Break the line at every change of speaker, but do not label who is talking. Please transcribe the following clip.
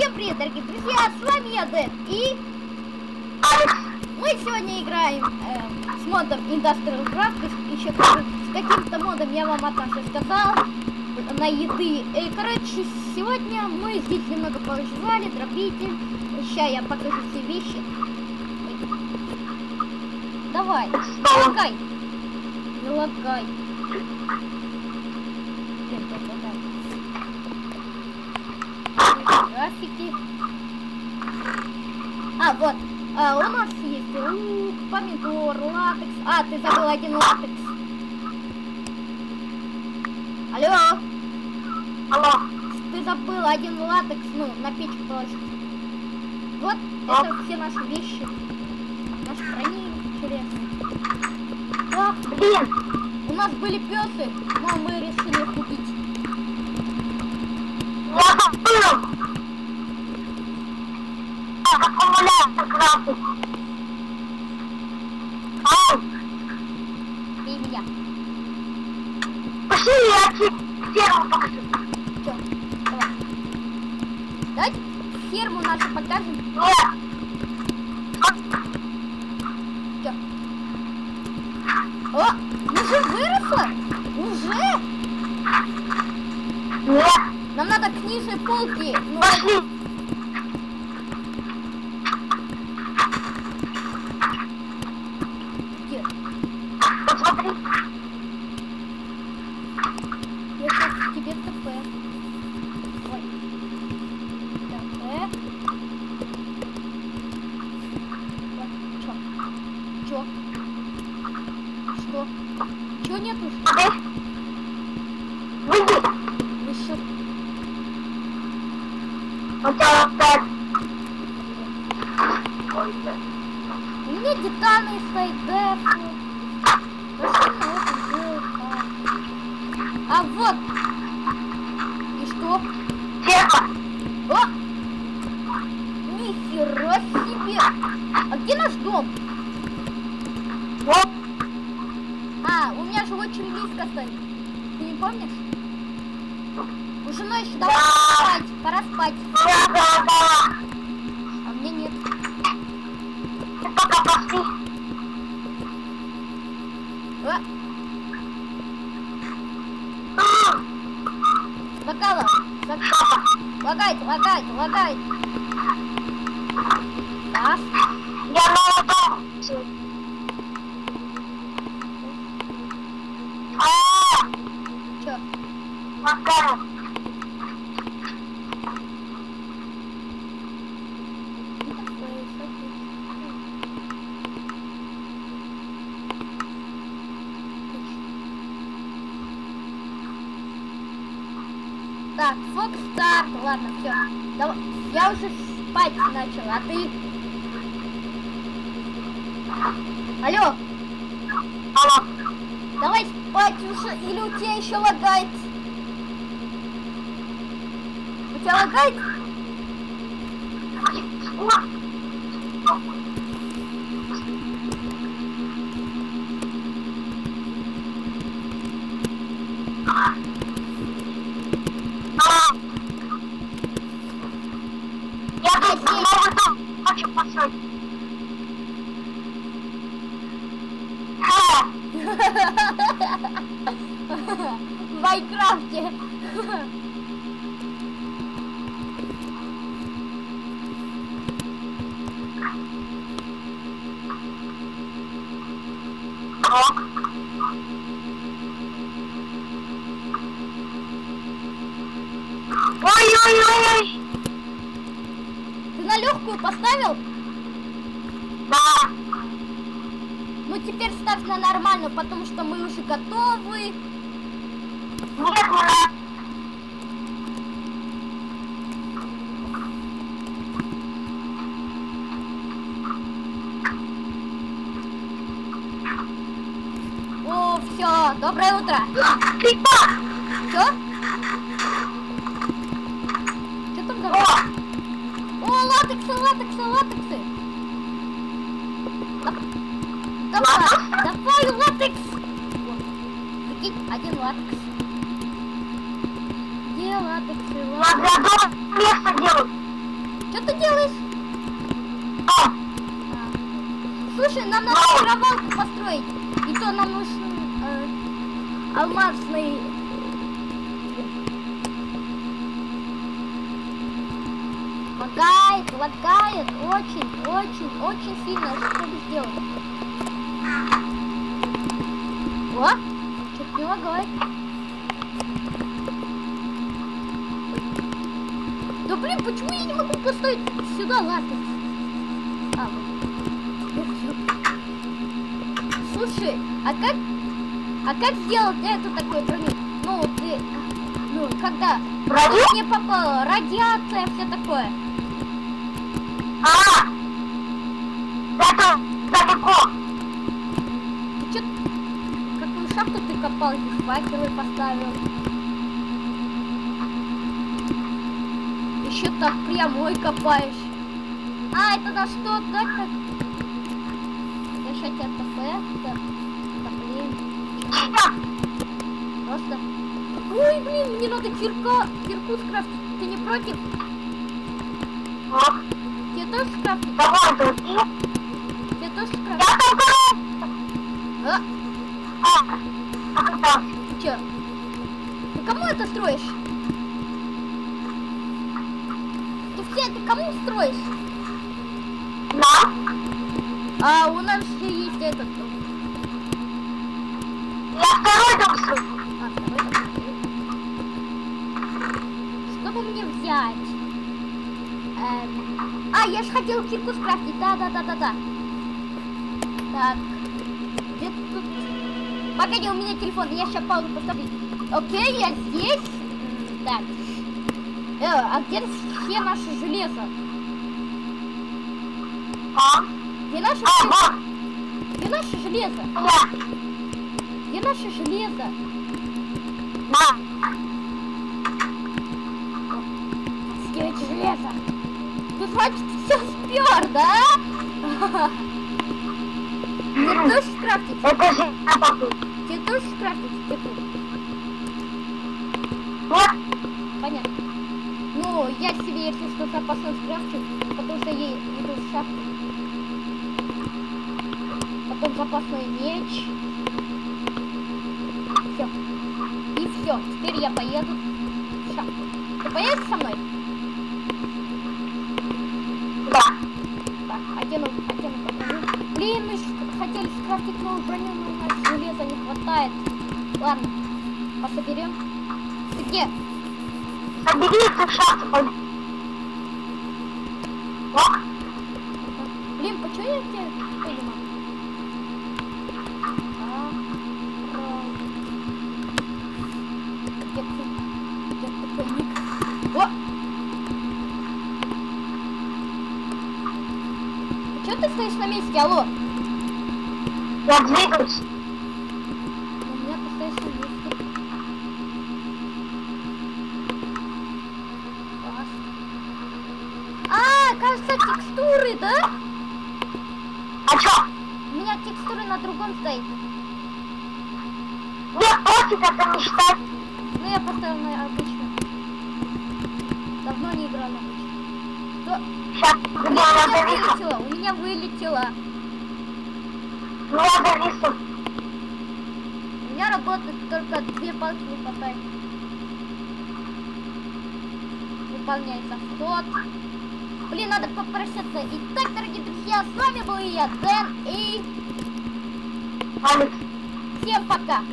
Всем привет, дорогие друзья, с вами я, Дэн, и мы сегодня играем с модом Industrial Craft, еще с каким-то модом я вам однажды сказал, на еды. Короче, сегодня мы здесь немного повыживали, дробитель. Сейчас я покажу все вещи. Давай, лагай. Не лагай. Графики. А, вот. У нас есть лук, помидор, латекс. А, ты забыл один латекс. Алло.
Алло.
Ты забыл один латекс, ну, на печку положить. Вот, это все наши вещи. Наши брони интересные. Ах, блин. У нас были пёсы, но мы решили их убить.
Я забыл. Аккумулятор красный. Ау.
Бей меня.
Пошли, я тебе ферму покажу.
Чё? Давай. Давайте ферму нашу покажем.
Нет.
Чё? О, уже выросло? Уже?
Нет.
Нам надо к нижней полке. Ну,
Пошли.
где?
Посмотри.
Я сейчас тебе ТП. Ой. ТП. Чё? Что? Чё нету?
Смотри. Выйди.
Вышел.
У тебя опять.
У меня детаны стоит дефу. А вот. И что?
Ферма.
О! Нихера себе! А где наш дом?
Вот.
А, у меня же очень близко стоит. Ты не помнишь? Уже ночь, давай спать. Пора спать.
Да.
А мне нет.
Ты пока пошли.
А, Закала. Лагает. Да.
Я на дом.
Чё?
Пока.
Так, Фокс старт. Ладно, все. Давай. Я уже спать начала, а ты? Алло,
Алло.
давай спать уже, или у тебя еще лагает? У тебя лагает?
Я тут новый дом хочу построить.
В Майнкрафте.
Ой-ой-ой.
Ты на легкую поставил?
Да.
Ну теперь ставь на нормальную, потому что мы уже готовы.
Нет, нет.
О, все, доброе утро.
Ты кто?
Что? Что там говоришь? О, латексы. Давай латекс. Вот. Прикинь, один латекс. Где латекс?
Я для дома место делаю.
Слушай, нам надо мировалку построить. И то нам нужен алмазный... Лагает, очень сильно. Что сделать? О, чуть не лагает. Да блин, почему я не могу поставить сюда латекс? Слушай, а как сделать эту такую броню? Когда не попало, радиация, все такое.
Это далеко.
Ты чё, какую шахту ты копал, здесь факелы поставил? Еще так прямой копаешь. Это на что, да, как? Решать РТФ, да, блин. Просто. Ой, блин, мне надо кирку скрафтить. Ты не против? Тебе тоже скрафтить?
Давай, други.
Тебе тоже скрафтить?
Я только...
Ты чё? Ты кому это строишь? Ты кому строишь?
Да.
У нас же есть этот дом.
Я второй дом строю.
Второй дом. Чтобы мне взять? Я же хотел кирку скрафтить. Да. Так. Где тут? Погоди, у меня телефон. Я сейчас паузу поставлю. Окей, я здесь. Так. А где все наши железо? Где наше железо? Где наше железо? Где наше железо? Сделать железо. Ты значит все спер, да? Ты тоже скрафтить?
Это же я.
Ты тоже скрафтить?
Вот.
Понятно. Ну, я себе, если что, запасной скрафчу, потому что я иду в шахту. Потом запасной меч. Все. И все. Теперь я поеду в шахту. Ты поедешь со мной?
Да.
Так, одену броню. Блин, мы хотели скрафтить новую броню, но у нас железа не хватает. Ладно, пособерем. Ты где?
Соберите в шахту.
Блин, почему я тебя понимаю? Где такой ник? О! Чего ты стоишь на месте, алло?
Я двигаюсь.
У меня ты стоишь на месте. Кажется, текстуры, да?
А чё?
У меня текстуры на другом стоит.
Нет, пофиг, это не считать.
Ну, я поставил на обычную. Давно не играл на обычную.
Сейчас,
У меня вылетело.
Ну, я завису.
У меня работает только 2 палки не хватает. Выполняется вход. Блин, надо попрощаться. Итак, дорогие друзья, с вами был я, Дэн, и...
Алекс.
Всем пока!